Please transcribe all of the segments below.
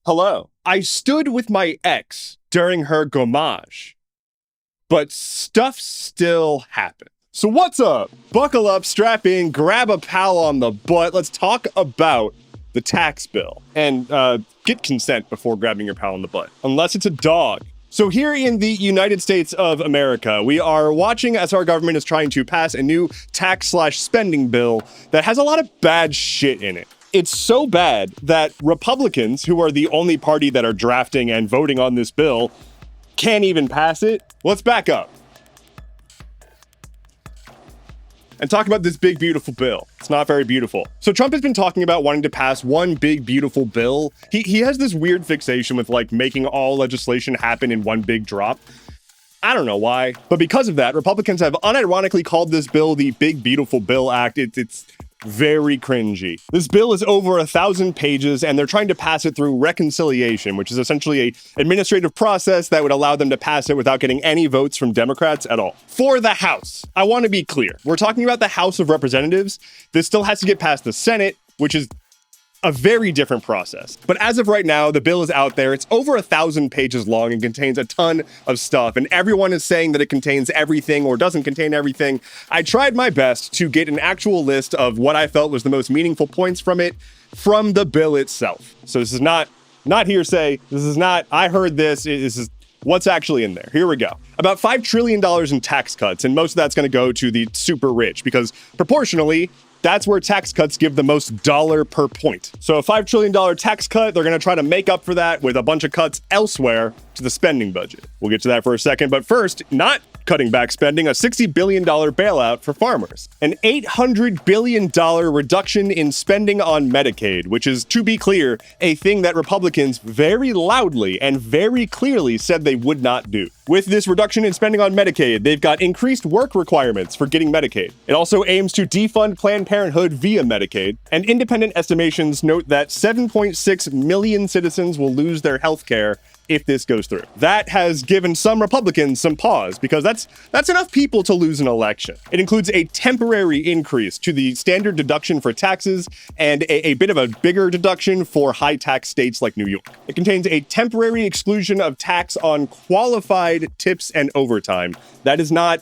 Hello. I stood with my ex during her gommage, but stuff still happened. So what's up? Buckle up, strap in, grab a pal on the butt. Let's talk about the tax bill. And get consent before grabbing your pal on the butt, unless it's a dog. So here in the United States of America, we are watching as our government is trying to pass a new tax/spending bill that has a lot of bad shit in it. It's so bad that Republicans, who are the only party that are drafting and voting on this bill, can't even pass it. Let's back up and talk about this big, beautiful bill. It's not very beautiful. So Trump has been talking about wanting to pass one big, beautiful bill. He has this weird fixation with like making all legislation happen in one big drop. I don't know why, but because of that, Republicans have unironically called this bill the Big Beautiful Bill Act. It's very cringy. This bill is over 1,000 pages, and they're trying to pass it through reconciliation, which is essentially an administrative process that would allow them to pass it without getting any votes from Democrats at all. For the House, I want to be clear. We're talking about the House of Representatives. This still has to get past the Senate, which is a very different process. But as of right now, the bill is out there. It's over 1,000 pages long and contains a ton of stuff. And everyone is saying that it contains everything or doesn't contain everything. I tried my best to get an actual list of what I felt was the most meaningful points from it, from the bill itself. So this is not hearsay. This is not, I heard this. This is what's actually in there. Here we go. About $5 trillion in tax cuts. And most of that's going to go to the super rich because proportionally, that's where tax cuts give the most dollar per point. So a $5 trillion tax cut, they're going to try to make up for that with a bunch of cuts elsewhere to the spending budget. We'll get to that for a second. But first, not cutting back spending, a $60 billion bailout for farmers. An $800 billion reduction in spending on Medicaid, which is, to be clear, a thing that Republicans very loudly and very clearly said they would not do. With this reduction in spending on Medicaid, they've got increased work requirements for getting Medicaid. It also aims to defund Planned Parenthood via Medicaid, and independent estimations note that 7.6 million citizens will lose their health care if this goes through. That has given some Republicans some pause because that's enough people to lose an election. It includes a temporary increase to the standard deduction for taxes and a bit of a bigger deduction for high tax states like New York. It contains a temporary exclusion of tax on qualified tips and overtime. That is not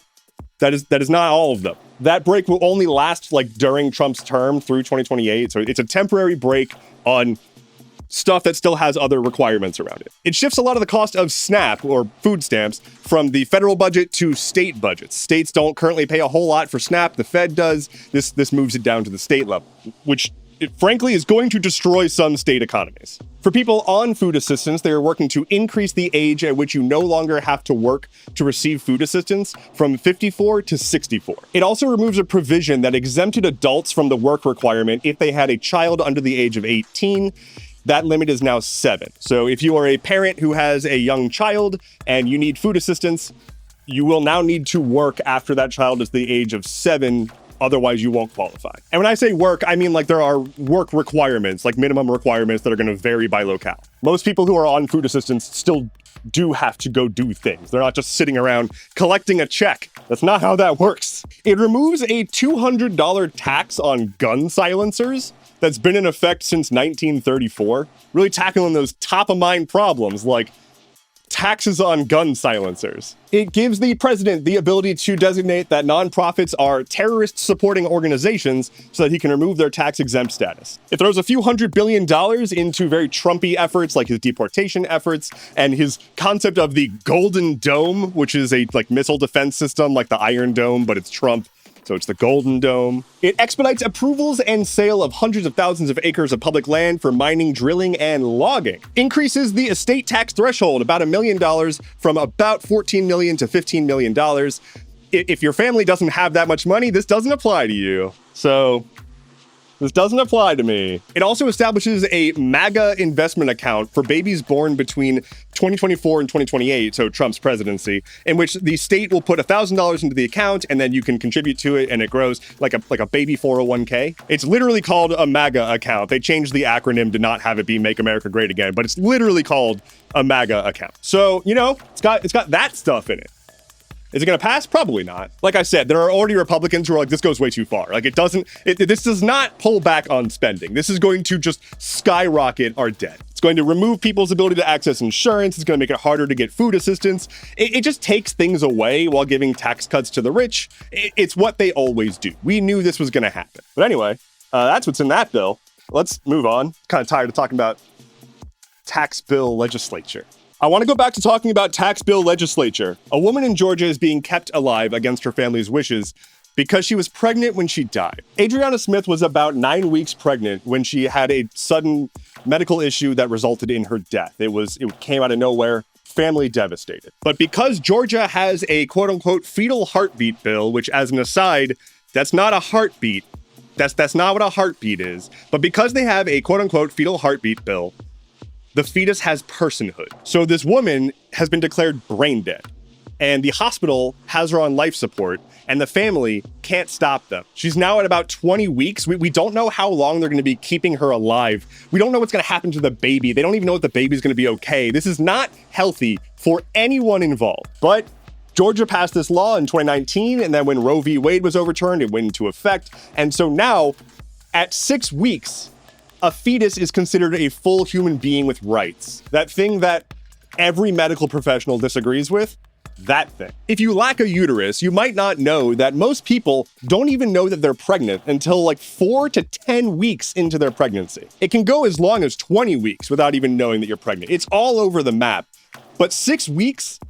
all of them. That break will only last like during Trump's term through 2028. So it's a temporary break on stuff that still has other requirements around it. It shifts a lot of the cost of SNAP, or food stamps, from the federal budget to state budgets. States don't currently pay a whole lot for SNAP. The Fed does. This moves it down to the state level, which frankly is going to destroy some state economies. For people on food assistance, they are working to increase the age at which you no longer have to work to receive food assistance from 54 to 64. It also removes a provision that exempted adults from the work requirement if they had a child under the age of 18. That limit is now 7. So if you are a parent who has a young child and you need food assistance, you will now need to work after that child is the age of 7. Otherwise, you won't qualify. And when I say work, I mean like there are work requirements, like minimum requirements that are going to vary by locale. Most people who are on food assistance still do have to go do things. They're not just sitting around collecting a check. That's not how that works. It removes a $200 tax on gun silencers that's been in effect since 1934, really tackling those top-of-mind problems like taxes on gun silencers. It gives the president the ability to designate that nonprofits are terrorist-supporting organizations so that he can remove their tax-exempt status. It throws a few $100 billion into very Trumpy efforts like his deportation efforts and his concept of the Golden Dome, which is a missile defense system like the Iron Dome, but it's Trump. So it's the Golden Dome. It expedites approvals and sale of hundreds of thousands of acres of public land for mining, drilling, and logging. Increases the estate tax threshold about $1 million from about $14 million to $15 million. If your family doesn't have that much money, this doesn't apply to you. So this doesn't apply to me. It also establishes a MAGA investment account for babies born between 2024 and 2028, so Trump's presidency, in which the state will put $1,000 into the account and then you can contribute to it and it grows like a baby 401k. It's literally called a MAGA account. They changed the acronym to not have it be Make America Great Again, but it's literally called a MAGA account. So, it's got that stuff in it. Is it going to pass? Probably not. Like I said, there are already Republicans who are like, this goes way too far. Like this does not pull back on spending. This is going to just skyrocket our debt. It's going to remove people's ability to access insurance. It's going to make it harder to get food assistance. It just takes things away while giving tax cuts to the rich. It's what they always do. We knew this was going to happen. But anyway, that's what's in that bill. Let's move on. Kind of tired of talking about tax bill legislature. I want to go back to talking about tax bill legislature. A woman in Georgia is being kept alive against her family's wishes because she was pregnant when she died. Adriana Smith was about 9 weeks pregnant when she had a sudden medical issue that resulted in her death. It came out of nowhere, family devastated. But because Georgia has a quote unquote fetal heartbeat bill, which as an aside, that's not a heartbeat. That's not what a heartbeat is. But because they have a quote unquote fetal heartbeat bill, the fetus has personhood. So this woman has been declared brain dead, and the hospital has her on life support, and the family can't stop them. She's now at about 20 weeks. We don't know how long they're going to be keeping her alive. We don't know what's going to happen to the baby. They don't even know if the baby's going to be okay. This is not healthy for anyone involved. But Georgia passed this law in 2019, and then when Roe v. Wade was overturned, it went into effect. And so now, at 6 weeks, a fetus is considered a full human being with rights. That thing that every medical professional disagrees with, that thing. If you lack a uterus, you might not know that most people don't even know that they're pregnant until like 4 to 10 weeks into their pregnancy. It can go as long as 20 weeks without even knowing that you're pregnant. It's all over the map. But 6 weeks,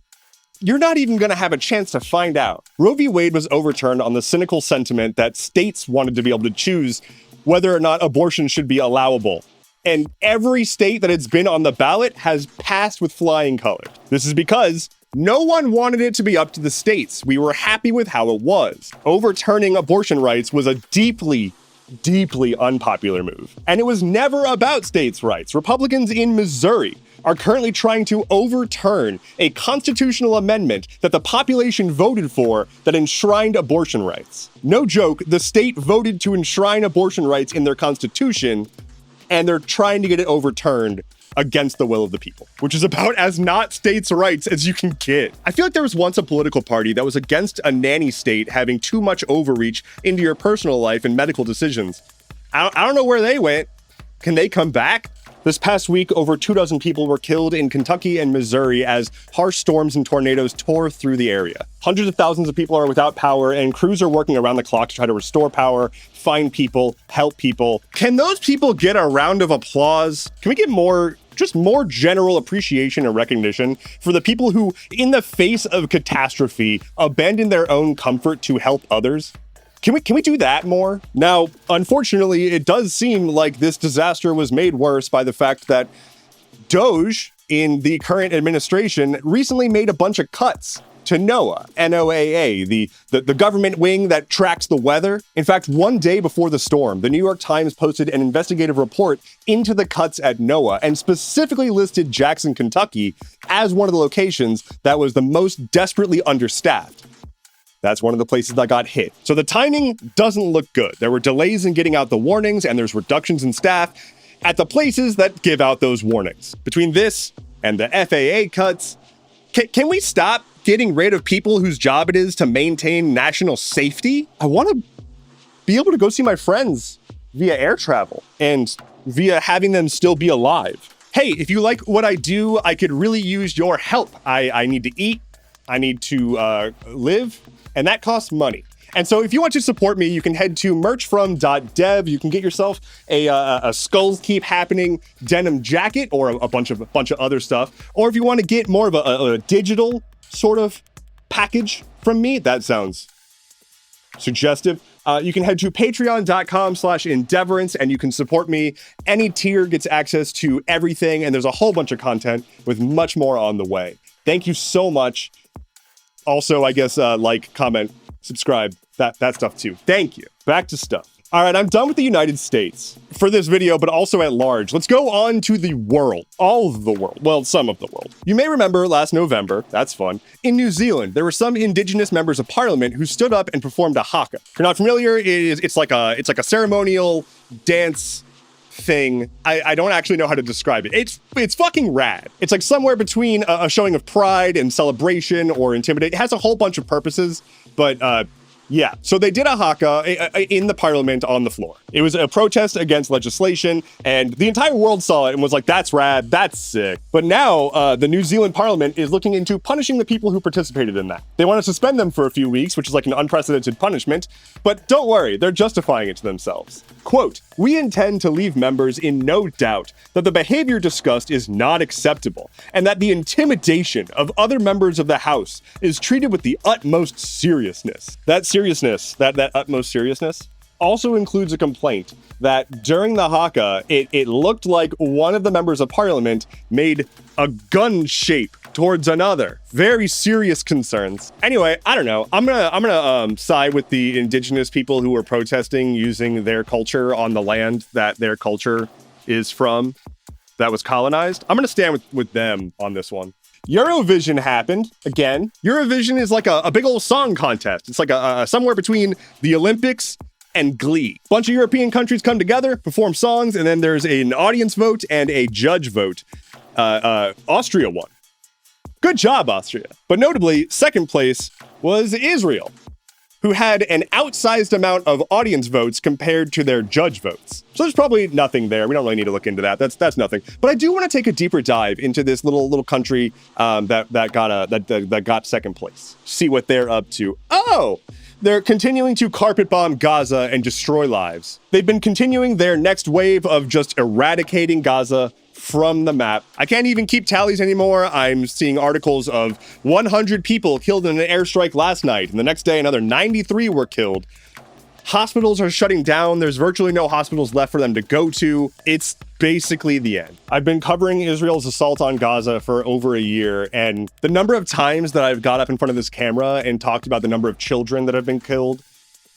you're not even going to have a chance to find out. Roe v. Wade was overturned on the cynical sentiment that states wanted to be able to choose whether or not abortion should be allowable. And every state that it's been on the ballot has passed with flying colors. This is because no one wanted it to be up to the states. We were happy with how it was. Overturning abortion rights was a deeply, deeply unpopular move. And it was never about states' rights. Republicans in Missouri are currently trying to overturn a constitutional amendment that the population voted for that enshrined abortion rights. No joke, the state voted to enshrine abortion rights in their constitution, and they're trying to get it overturned against the will of the people, which is about as not states' rights as you can get. I feel like there was once a political party that was against a nanny state having too much overreach into your personal life and medical decisions. I don't know where they went. Can they come back? This past week, over 24 people were killed in Kentucky and Missouri as harsh storms and tornadoes tore through the area. Hundreds of thousands of people are without power, and crews are working around the clock to try to restore power, find people, help people. Can those people get a round of applause? Can we get more general appreciation and recognition for the people who, in the face of catastrophe, abandon their own comfort to help others? Can we do that more? Now, unfortunately, it does seem like this disaster was made worse by the fact that Doge in the current administration recently made a bunch of cuts to NOAA, NOAA, the government wing that tracks the weather. In fact, one day before the storm, the New York Times posted an investigative report into the cuts at NOAA and specifically listed Jackson, Kentucky as one of the locations that was the most desperately understaffed. That's one of the places that got hit. So the timing doesn't look good. There were delays in getting out the warnings, and there's reductions in staff at the places that give out those warnings. Between this and the FAA cuts, can we stop getting rid of people whose job it is to maintain national safety? I want to be able to go see my friends via air travel and via having them still be alive. Hey, if you like what I do, I could really use your help. I need to eat. I need to live. And that costs money. And so if you want to support me, you can head to merchfrom.dev. You can get yourself a Skulls Keep Happening denim jacket or a bunch of other stuff. Or if you want to get more of a digital sort of package from me, that sounds suggestive. You can head to patreon.com/endeavorance and you can support me. Any tier gets access to everything. And there's a whole bunch of content with much more on the way. Thank you so much. Also, I guess, like, comment, subscribe, that stuff too. Thank you. Back to stuff. All right, I'm done with the United States for this video, but also at large. Let's go on to the world. All of the world. Well, some of the world. You may remember last November, that's fun, in New Zealand, there were some indigenous members of parliament who stood up and performed a haka. If you're not familiar, it's like a ceremonial dance thing. I don't actually know how to describe it. It's fucking rad. It's like somewhere between a showing of pride and celebration or intimidate. It has a whole bunch of purposes, but yeah, so they did a haka in the parliament on the floor. It was a protest against legislation, and the entire world saw it and was like, that's rad, that's sick. But now the New Zealand parliament is looking into punishing the people who participated in that. They want to suspend them for a few weeks, which is like an unprecedented punishment, but don't worry, they're justifying it to themselves. Quote, "We intend to leave members in no doubt that the behavior discussed is not acceptable, and that the intimidation of other members of the House is treated with the utmost seriousness." That utmost seriousness also includes a complaint that during the haka, it looked like one of the members of parliament made a gun shape towards another. Very serious concerns. Anyway, I don't know. I'm gonna side with the indigenous people who were protesting using their culture on the land that their culture is from, that was colonized. I'm gonna stand with them on this one. Eurovision happened again. Eurovision is like a big old song contest. It's like a somewhere between the Olympics and Glee. Bunch of European countries come together, perform songs, and then there's an audience vote and a judge vote. Austria won. Good job, Austria. But notably, second place was Israel, who had an outsized amount of audience votes compared to their judge votes. So there's probably nothing there. We don't really need to look into that. That's nothing. But I do want to take a deeper dive into this little country that got second place. See what they're up to. Oh, they're continuing to carpet bomb Gaza and destroy lives. They've been continuing their next wave of just eradicating Gaza from the map. I can't even keep tallies anymore. I'm seeing articles of 100 people killed in an airstrike last night, and the next day another 93 were killed. Hospitals are shutting down. There's virtually no hospitals left for them to go to. It's basically the end. I've been covering Israel's assault on Gaza for over a year, and the number of times that I've got up in front of this camera and talked about the number of children that have been killed,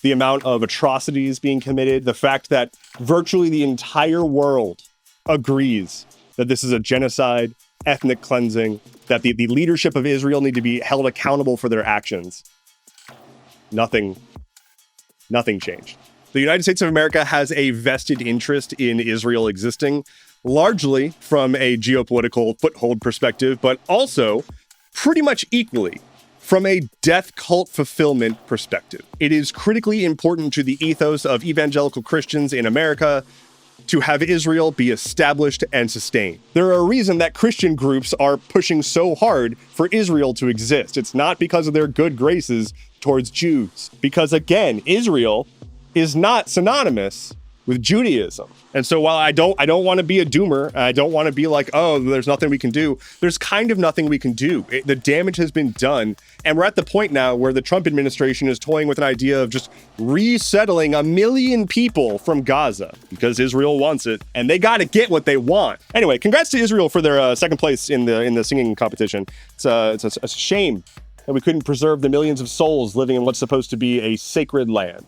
the amount of atrocities being committed, the fact that virtually the entire world agrees that this is a genocide, ethnic cleansing, that the leadership of Israel need to be held accountable for their actions. Nothing changed. The United States of America has a vested interest in Israel existing, largely from a geopolitical foothold perspective, but also pretty much equally from a death cult fulfillment perspective. It is critically important to the ethos of evangelical Christians in America to have Israel be established and sustained. There are a reason that Christian groups are pushing so hard for Israel to exist. It's not because of their good graces towards Jews. Because again, Israel is not synonymous with Judaism. And so while I don't want to be a doomer, I don't want to be like, oh, there's nothing we can do. There's kind of nothing we can do. The damage has been done. And we're at the point now where the Trump administration is toying with an idea of just resettling 1 million people from Gaza because Israel wants it, and they got to get what they want. Anyway, congrats to Israel for their second place in the singing competition. It's a shame that we couldn't preserve the millions of souls living in what's supposed to be a sacred land.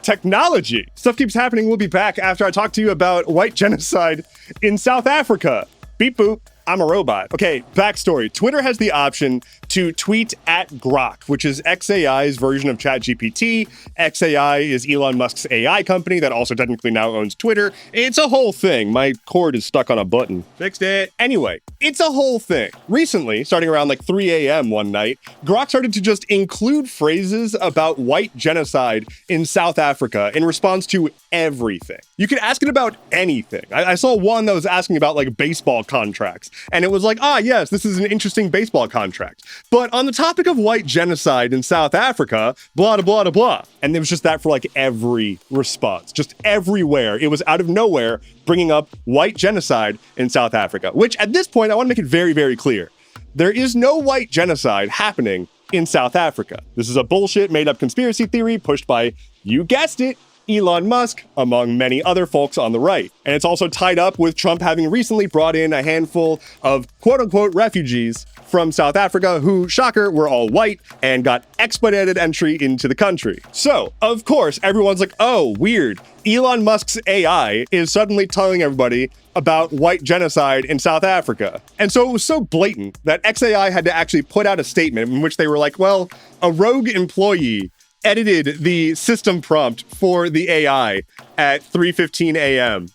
Technology. Stuff keeps happening. We'll be back after I talk to you about white genocide in South Africa. Beep boop. I'm a robot. Okay, backstory. Twitter has the option to tweet at Grok, which is XAI's version of ChatGPT. XAI is Elon Musk's AI company that also technically now owns Twitter. It's a whole thing. My cord is stuck on a button. Fixed it. Anyway, it's a whole thing. Recently, starting around like 3 a.m. one night, Grok started to just include phrases about white genocide in South Africa in response to everything. You could ask it about anything. I saw one that was asking about like baseball contracts. And it was like, yes, this is an interesting baseball contract. But on the topic of white genocide in South Africa, blah, blah, blah, blah. And it was just that for like every response, just everywhere. It was out of nowhere bringing up white genocide in South Africa, which at this point, I want to make it very, very clear. There is no white genocide happening in South Africa. This is a bullshit made up conspiracy theory pushed by, you guessed it, Elon Musk, among many other folks on the right. And it's also tied up with Trump having recently brought in a handful of quote-unquote refugees from South Africa who, shocker, were all white and got expedited entry into the country. So, of course, everyone's like, oh, weird. Elon Musk's AI is suddenly telling everybody about white genocide in South Africa. And so it was so blatant that XAI had to actually put out a statement in which they were like, well, a rogue employee edited the system prompt for the AI at 3:15 a.m.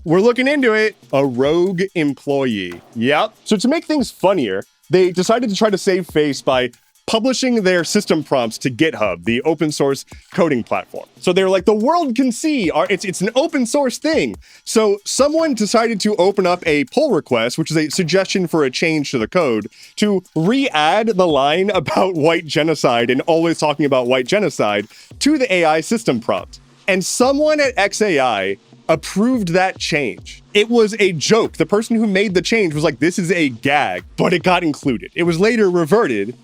We're looking into it. A rogue employee. Yep. So to make things funnier, they decided to try to save face by publishing their system prompts to GitHub, the open source coding platform. So they're like, the world can see, it's an open source thing. So someone decided to open up a pull request, which is a suggestion for a change to the code, to re-add the line about white genocide and always talking about white genocide to the AI system prompt. And someone at XAI approved that change. It was a joke. The person who made the change was like, this is a gag, but it got included. It was later reverted.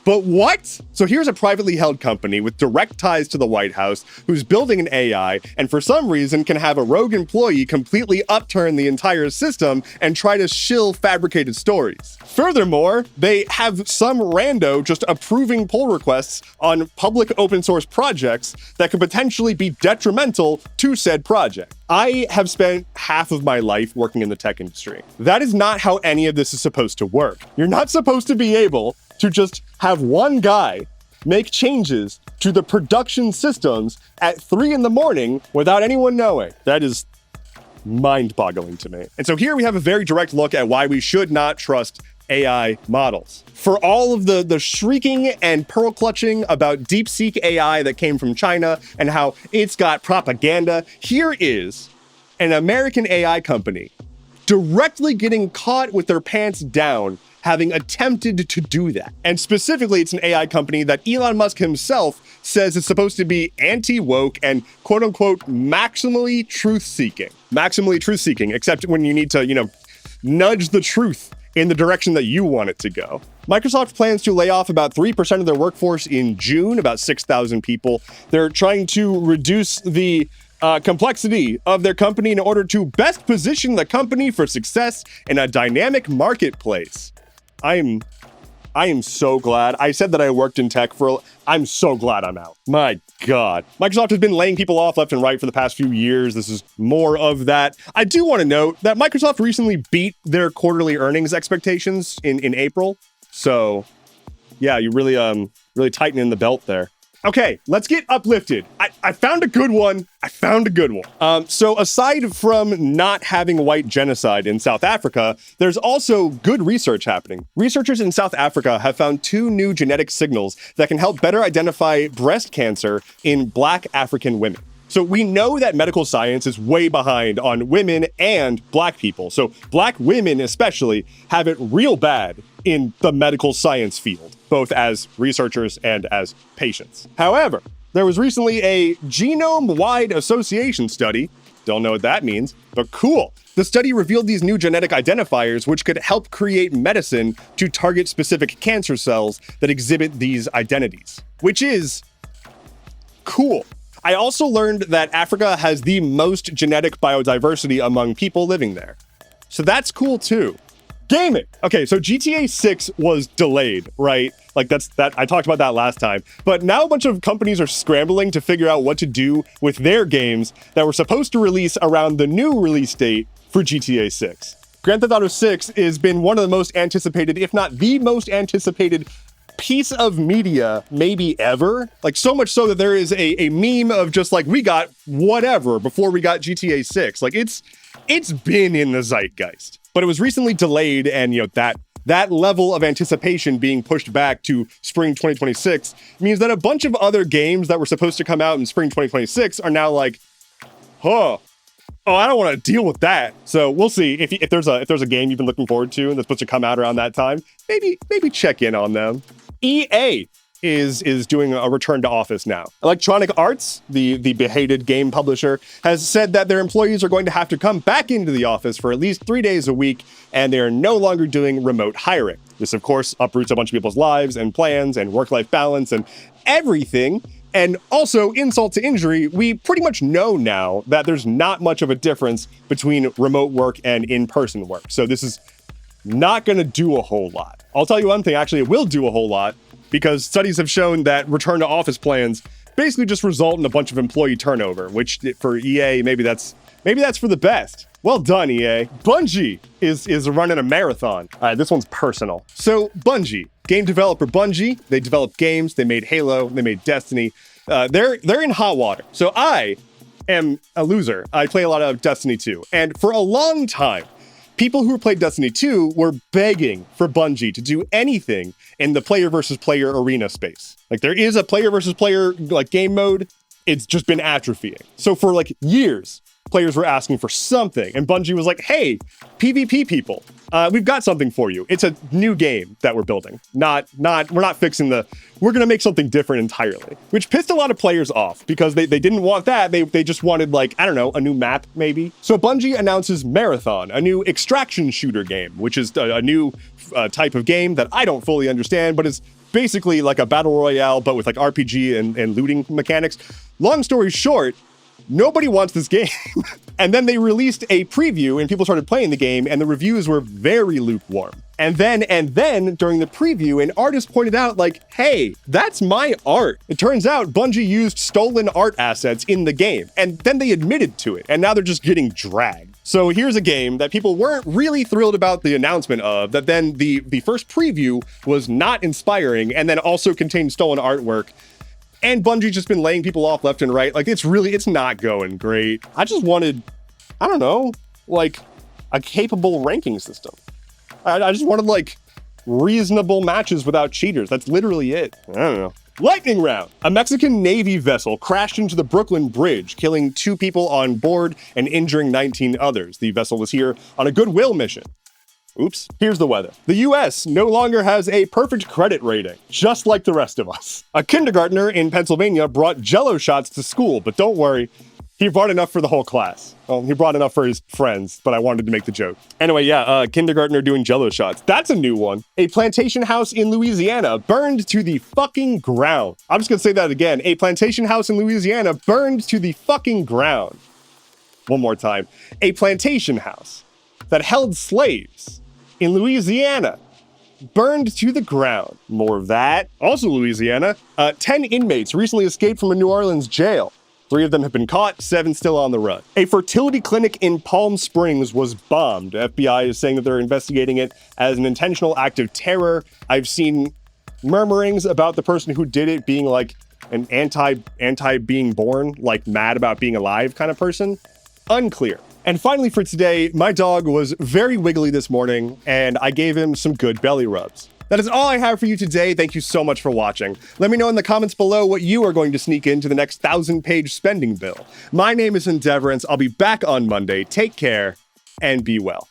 But what? So here's a privately held company with direct ties to the White House who's building an AI and for some reason can have a rogue employee completely upturn the entire system and try to shill fabricated stories. Furthermore, they have some rando just approving pull requests on public open source projects that could potentially be detrimental to said project. I have spent half of my life working in the tech industry. That is not how any of this is supposed to work. You're not supposed to be able to just have one guy make changes to the production systems at 3 a.m. without anyone knowing. That is mind-boggling to me. And so here we have a very direct look at why we should not trust AI models. For all of the shrieking and pearl clutching about DeepSeek AI that came from China and how it's got propaganda, here is an American AI company directly getting caught with their pants down having attempted to do that. And specifically, it's an AI company that Elon Musk himself says is supposed to be anti-woke and quote unquote maximally truth-seeking. Maximally truth-seeking, except when you need to, nudge the truth in the direction that you want it to go. Microsoft plans to lay off about 3% of their workforce in June, about 6,000 people. They're trying to reduce the complexity of their company in order to best position the company for success in a dynamic marketplace. I am so glad. I said that I worked in tech I'm so glad I'm out. My God. Microsoft has been laying people off left and right for the past few years. This is more of that. I do want to note that Microsoft recently beat their quarterly earnings expectations in April. So yeah, you really tightening the belt there. Okay, let's get uplifted. I found a good one. So aside from not having white genocide in South Africa, there's also good research happening. Researchers in South Africa have found 2 new genetic signals that can help better identify breast cancer in Black African women. So we know that medical science is way behind on women and Black people. So Black women especially have it real bad in the medical science field, both as researchers and as patients. However, there was recently a genome-wide association study. Don't know what that means, but cool. The study revealed these new genetic identifiers which could help create medicine to target specific cancer cells that exhibit these identities, which is cool. I also learned that Africa has the most genetic biodiversity among people living there. So that's cool too. Gaming. Okay, so GTA 6 was delayed, right? Like I talked about that last time. But now a bunch of companies are scrambling to figure out what to do with their games that were supposed to release around the new release date for GTA 6. Grand Theft Auto 6 has been one of the most anticipated, if not the most anticipated piece of media maybe ever. Like so much so that there is a meme of just like, we got whatever before we got GTA 6. Like it's been in the zeitgeist. But it was recently delayed, and that level of anticipation being pushed back to spring 2026 means that a bunch of other games that were supposed to come out in spring 2026 are now like, I don't want to deal with that. So we'll see if there's a game you've been looking forward to and that's supposed to come out around that time. Maybe check in on them. EA is doing a return to office now. Electronic Arts, the behated game publisher, has said that their employees are going to have to come back into the office for at least 3 days a week, and they are no longer doing remote hiring. This, of course, uproots a bunch of people's lives and plans and work-life balance and everything. And also, insult to injury, we pretty much know now that there's not much of a difference between remote work and in-person work. So this is not going to do a whole lot. I'll tell you one thing, actually, it will do a whole lot, because studies have shown that return to office plans basically just result in a bunch of employee turnover, which for EA, maybe that's Maybe that's for the best. Well done, EA. Bungie is running a marathon. All right, this one's personal. So Bungie, game developer Bungie, they develop games, they made Halo, they made Destiny. They're in hot water. So I am a loser. I play a lot of Destiny 2. And for a long time, people who played Destiny 2 were begging for Bungie to do anything in the player versus player arena space. Like there is a player versus player like game mode. It's just been atrophying. So for like years, players were asking for something, and Bungie was like, hey, PvP people, we've got something for you. It's a new game that we're building. We're not fixing we're gonna make something different entirely, which pissed a lot of players off because they didn't want that. They just wanted like, I don't know, a new map maybe. So Bungie announces Marathon, a new extraction shooter game, which is a new type of game that I don't fully understand, but is basically like a battle royale, but with like RPG and looting mechanics. Long story short, nobody wants this game. And then they released a preview and people started playing the game and the reviews were very lukewarm. And then during the preview, an artist pointed out like, hey, that's my art. It turns out Bungie used stolen art assets in the game and then they admitted to it and now they're just getting dragged. So here's a game that people weren't really thrilled about the announcement of, that then the first preview was not inspiring and then also contained stolen artwork. And Bungie's just been laying people off left and right. Like, it's not going great. I just wanted, I don't know, like a capable ranking system. I just wanted like reasonable matches without cheaters. That's literally it. I don't know. Lightning round. A Mexican Navy vessel crashed into the Brooklyn Bridge, killing 2 people on board and injuring 19 others. The vessel was here on a goodwill mission. Oops. Here's the weather. The US no longer has a perfect credit rating, just like the rest of us. A kindergartner in Pennsylvania brought Jell-O shots to school, but don't worry, he brought enough for the whole class. Well, he brought enough for his friends, but I wanted to make the joke. Anyway, yeah, kindergartner doing Jell-O shots. That's a new one. A plantation house in Louisiana burned to the fucking ground. I'm just gonna say that again. A plantation house in Louisiana burned to the fucking ground. One more time. A plantation house that held slaves in Louisiana burned to the ground. More of that. Also Louisiana, 10 inmates recently escaped from a New Orleans jail. 3 of them have been caught, 7 still on the run. A fertility clinic in Palm Springs was bombed. FBI is saying that they're investigating it as an intentional act of terror. I've seen murmurings about the person who did it being like an anti being born, like mad about being alive kind of person. Unclear. And finally for today, my dog was very wiggly this morning and I gave him some good belly rubs. That is all I have for you today. Thank you so much for watching. Let me know in the comments below what you are going to sneak into the next 1,000-page spending bill. My name is Endeavorance. I'll be back on Monday. Take care and be well.